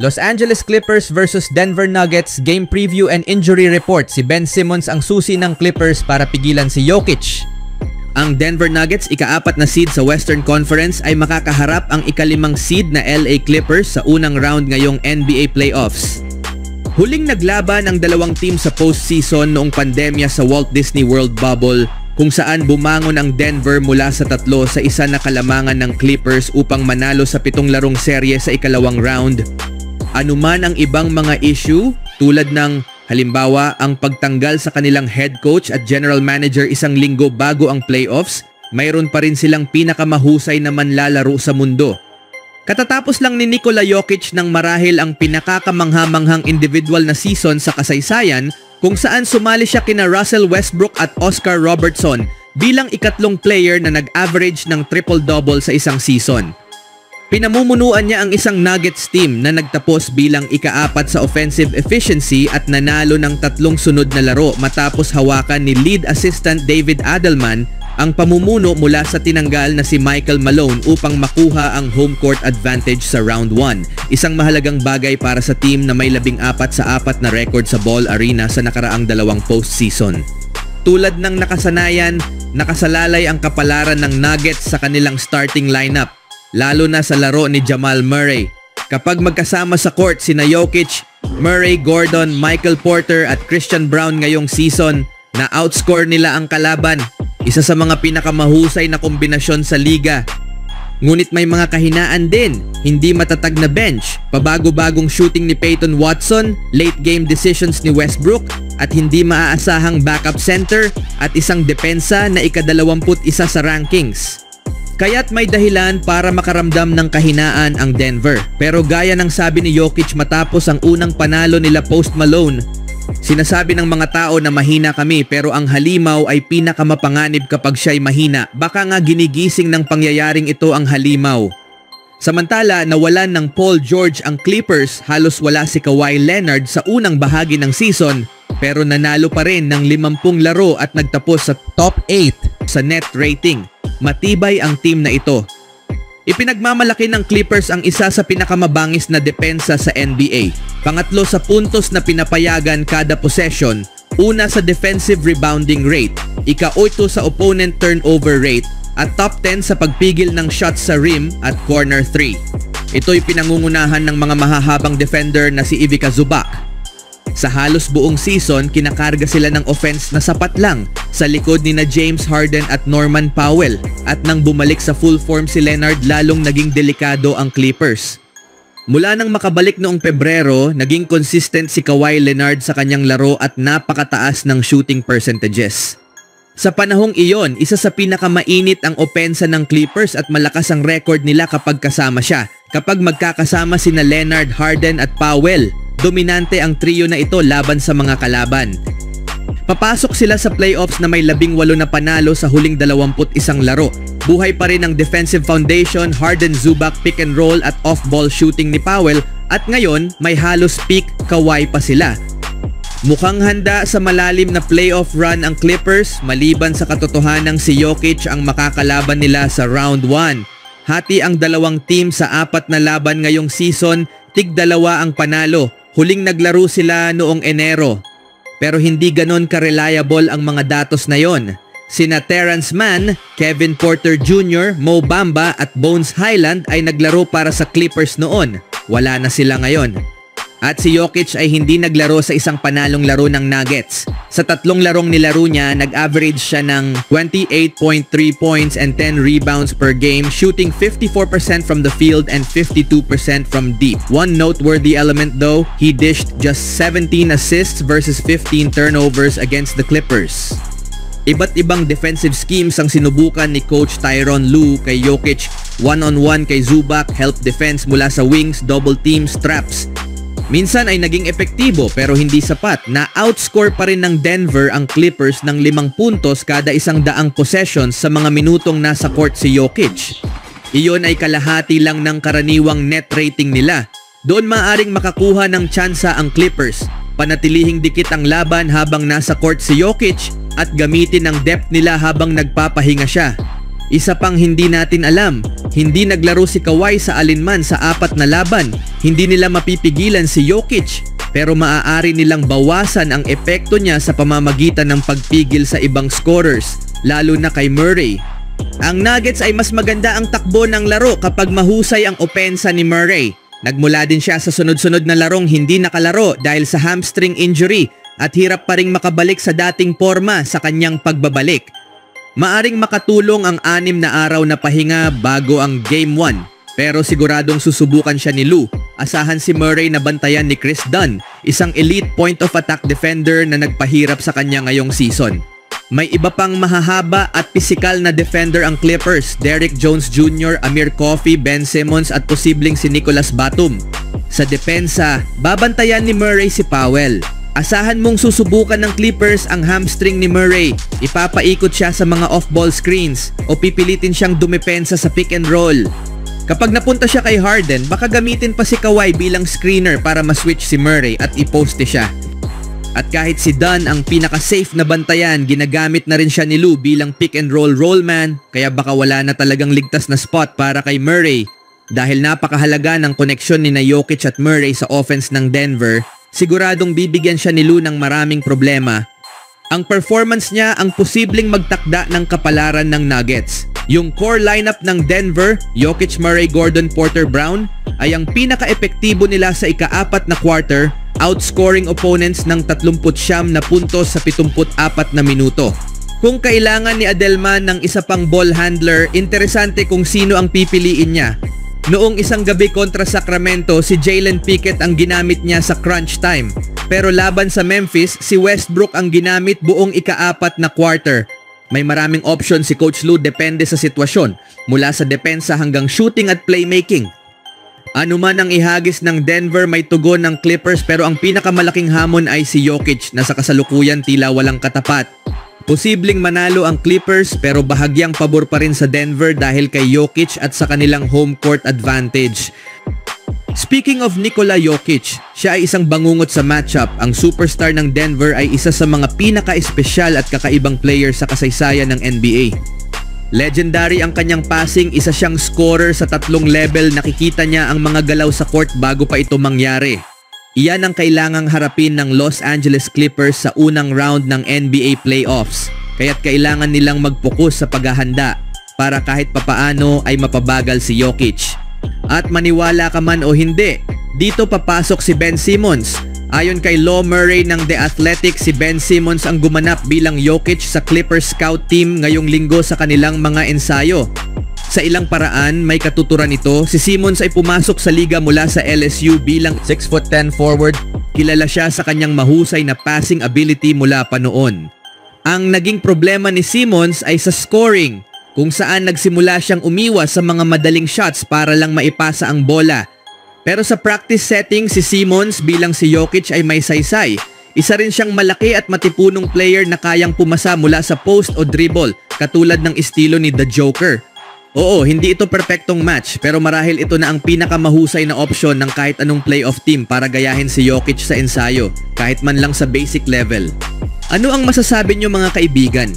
Los Angeles Clippers versus Denver Nuggets game preview and injury report. Si Ben Simmons ang susi ng Clippers para pigilan si Jokic. Ang Denver Nuggets, ika-4 na seed sa Western Conference, ay makakaharap ang ika-5 seed na LA Clippers sa unang round ngayong NBA Playoffs. Huling naglaban ang dalawang team sa postseason noong pandemya sa Walt Disney World Bubble, kung saan bumangon ang Denver mula sa 3 sa isa na kalamangan ng Clippers upang manalo sa 7 larong serye sa ikalawang round. Anuman ang ibang mga issue tulad ng halimbawa ang pagtanggal sa kanilang head coach at general manager isang linggo bago ang playoffs, mayroon pa rin silang pinakamahusay na manlalaro sa mundo. Katatapos lang ni Nikola Jokic ng marahil ang pinakakamangha-manghang individual na season sa kasaysayan, kung saan sumali siya kina Russell Westbrook at Oscar Robertson bilang ikatlong player na nag-average ng triple-double sa isang season. Pinamumunuan niya ang isang Nuggets team na nagtapos bilang ika-4 sa offensive efficiency at nanalo ng 3 sunod na laro matapos hawakan ni lead assistant David Adelman ang pamumuno mula sa tinanggal na si Michael Malone upang makuha ang home court advantage sa round 1. Isang mahalagang bagay para sa team na may 14 sa 4 na record sa Ball Arena sa nakaraang 2 postseason. Tulad ng nakasanayan, nakasalalay ang kapalaran ng Nuggets sa kanilang starting lineup, lalo na sa laro ni Jamal Murray. Kapag magkasama sa court sina Jokic, Murray, Gordon, Michael Porter at Christian Brown ngayong season, na outscore nila ang kalaban. Isa sa mga pinakamahusay na kombinasyon sa liga. Ngunit may mga kahinaan din, hindi matatag na bench, pabago-bagong shooting ni Peyton Watson, late game decisions ni Westbrook, at hindi maaasahang backup center at isang depensa na ika-21 sa rankings. Kaya't may dahilan para makaramdam ng kahinaan ang Denver. Pero gaya ng sabi ni Jokic matapos ang unang panalo nila post Malone, sinasabi ng mga tao na mahina kami pero ang halimaw ay pinakamapanganib kapag siya'y mahina. Baka nga ginigising ng pangyayaring ito ang halimaw. Samantala, nawalan ng Paul George ang Clippers, halos wala si Kawhi Leonard sa unang bahagi ng season, pero nanalo pa rin ng 50 laro at nagtapos sa top 8 sa net rating. Matibay ang team na ito. Ipinagmamalaki ng Clippers ang isa sa pinakamabangis na depensa sa NBA. Pangatlo sa puntos na pinapayagan kada possession, una sa defensive rebounding rate, ika-8 sa opponent turnover rate, at top 10 sa pagpigil ng shots sa rim at corner 3. Ito'y pinangungunahan ng mga mahahabang defender na si Ivica Zubac. Sa halos buong season, kinakarga sila ng offense na sapat lang sa likod ni na James Harden at Norman Powell, at nang bumalik sa full form si Leonard, lalong naging delikado ang Clippers. Mula nang makabalik noong Pebrero, naging consistent si Kawhi Leonard sa kanyang laro at napakataas ng shooting percentages. Sa panahong iyon, isa sa pinakamainit ang opensa ng Clippers at malakas ang record nila kapag kasama siya. Kapag magkakasama sina Leonard, Harden at Powell, dominante ang trio na ito laban sa mga kalaban. Papasok sila sa playoffs na may 18 na panalo sa huling 21 laro. Buhay pa rin ang defensive foundation, Harden-Zubac pick and roll at off-ball shooting ni Powell, at ngayon may halos peak Kawhi pa sila. Mukhang handa sa malalim na playoff run ang Clippers, maliban sa katotohanang si Jokic ang makakalaban nila sa round 1. Hati ang dalawang team sa 4 na laban ngayong season, tig-2 ang panalo. Huling naglaro sila noong Enero. Pero hindi ganon ka-reliable ang mga datos na yon. Sina Terrence Mann, Kevin Porter Jr., Mo Bamba at Bones Highland ay naglaro para sa Clippers noon. Wala na sila ngayon. At si Jokic ay hindi naglaro sa isang panalong laro ng Nuggets. Sa 3 larong nilaro niya, nag-average siya ng 28.3 points and 10 rebounds per game, shooting 54% from the field and 52% from deep. One noteworthy element though, he dished just 17 assists versus 15 turnovers against the Clippers. Iba't ibang defensive schemes ang sinubukan ni Coach Tyronn Lue kay Jokic, one-on-one kay Zubac, help defense mula sa wings, double teams, traps. Minsan ay naging epektibo pero hindi sapat. Na-outscore pa rin ng Denver ang Clippers ng 5 puntos kada 100 possessions sa mga minutong nasa court si Jokic. Iyon ay kalahati lang ng karaniwang net rating nila. Doon maaring makakuha ng tsansa ang Clippers, panatilihing dikit ang laban habang nasa court si Jokic at gamitin ang depth nila habang nagpapahinga siya. Isa pang hindi natin alam, hindi naglaro si Kawhi sa alinman sa 4 na laban. Hindi nila mapipigilan si Jokic, pero maaari nilang bawasan ang epekto niya sa pamamagitan ng pagpigil sa ibang scorers, lalo na kay Murray. Ang Nuggets ay mas maganda ang takbo ng laro kapag mahusay ang opensa ni Murray. Nagmula din siya sa sunod-sunod na larong hindi nakalaro dahil sa hamstring injury at hirap pa ring makabalik sa dating forma sa kanyang pagbabalik. Maaring makatulong ang 6 na araw na pahinga bago ang Game 1, pero siguradong susubukan siya ni Lou. Asahan si Murray na bantayan ni Chris Dunn, isang elite point of attack defender na nagpahirap sa kanya ngayong season. May iba pang mahahaba at pisikal na defender ang Clippers, Derrick Jones Jr., Amir Coffey, Ben Simmons at posibleng si Nicolas Batum. Sa depensa, babantayan ni Murray si Powell. Asahan mong susubukan ng Clippers ang hamstring ni Murray. Ipapaikot siya sa mga off-ball screens o pipilitin siyang dumepensa sa pick and roll. Kapag napunta siya kay Harden, baka gamitin pa si Kawhi bilang screener para ma-switch si Murray at iposte siya. At kahit si Dunn ang pinaka-safe na bantayan, ginagamit na rin siya ni Lou bilang pick and roll rollman, kaya baka wala na talagang ligtas na spot para kay Murray. Dahil napakahalaga ng koneksyon ni Jokic at Murray sa offense ng Denver, siguradong bibigyan siya ni Lou ng maraming problema. Ang performance niya ang posibleng magtakda ng kapalaran ng Nuggets. Yung core lineup ng Denver, Jokic, Murray, Gordon, Porter, Brown, ay ang pinaka-epektibo nila sa ika-4 na quarter, outscoring opponents ng 39 na puntos sa 74 na minuto. Kung kailangan ni Adelman ng isa pang ball handler, interesante kung sino ang pipiliin niya. Noong isang gabi kontra Sacramento, si Jalen Pickett ang ginamit niya sa crunch time. Pero laban sa Memphis, si Westbrook ang ginamit buong ika-4 na quarter. May maraming option si Coach Lou depende sa sitwasyon, mula sa depensa hanggang shooting at playmaking. Ano man ang ihagis ng Denver, may tugon ng Clippers, pero ang pinakamalaking hamon ay si Jokic na sa kasalukuyan tila walang katapat. Posibleng manalo ang Clippers pero bahagyang pabor pa rin sa Denver dahil kay Jokic at sa kanilang home court advantage. Speaking of Nikola Jokic, siya ay isang bangungot sa matchup. Ang superstar ng Denver ay isa sa mga pinaka-espesyal at kakaibang player sa kasaysayan ng NBA. Legendary ang kanyang passing, isa siyang scorer sa 3 level, nakikita niya ang mga galaw sa court bago pa ito mangyari. Iyan ang kailangang harapin ng Los Angeles Clippers sa unang round ng NBA playoffs, kaya't kailangan nilang mag-focus sa paghahanda para kahit papaano ay mapabagal si Jokic. At maniwala ka man o hindi, dito papasok si Ben Simmons. Ayon kay Law Murray ng The Athletic, si Ben Simmons ang gumanap bilang Jokic sa Clippers scout team ngayong linggo sa kanilang mga ensayo. Sa ilang paraan, may katuturan ito. Si Simmons ay pumasok sa liga mula sa LSU bilang 6'10" forward. Kilala siya sa kanyang mahusay na passing ability mula pa noon. Ang naging problema ni Simmons ay sa scoring, kung saan nagsimula siyang umiwas sa mga madaling shots para lang maipasa ang bola. Pero sa practice setting, si Simmons bilang si Jokic ay may saysay. Isa rin siyang malaki at matipunong player na kayang pumasa mula sa post o dribble, katulad ng estilo ni The Joker. Oo, hindi ito perpektong match, pero marahil ito na ang pinakamahusay na opsyon ng kahit anong playoff team para gayahin si Jokic sa ensayo, kahit man lang sa basic level. Ano ang masasabi niyo mga kaibigan?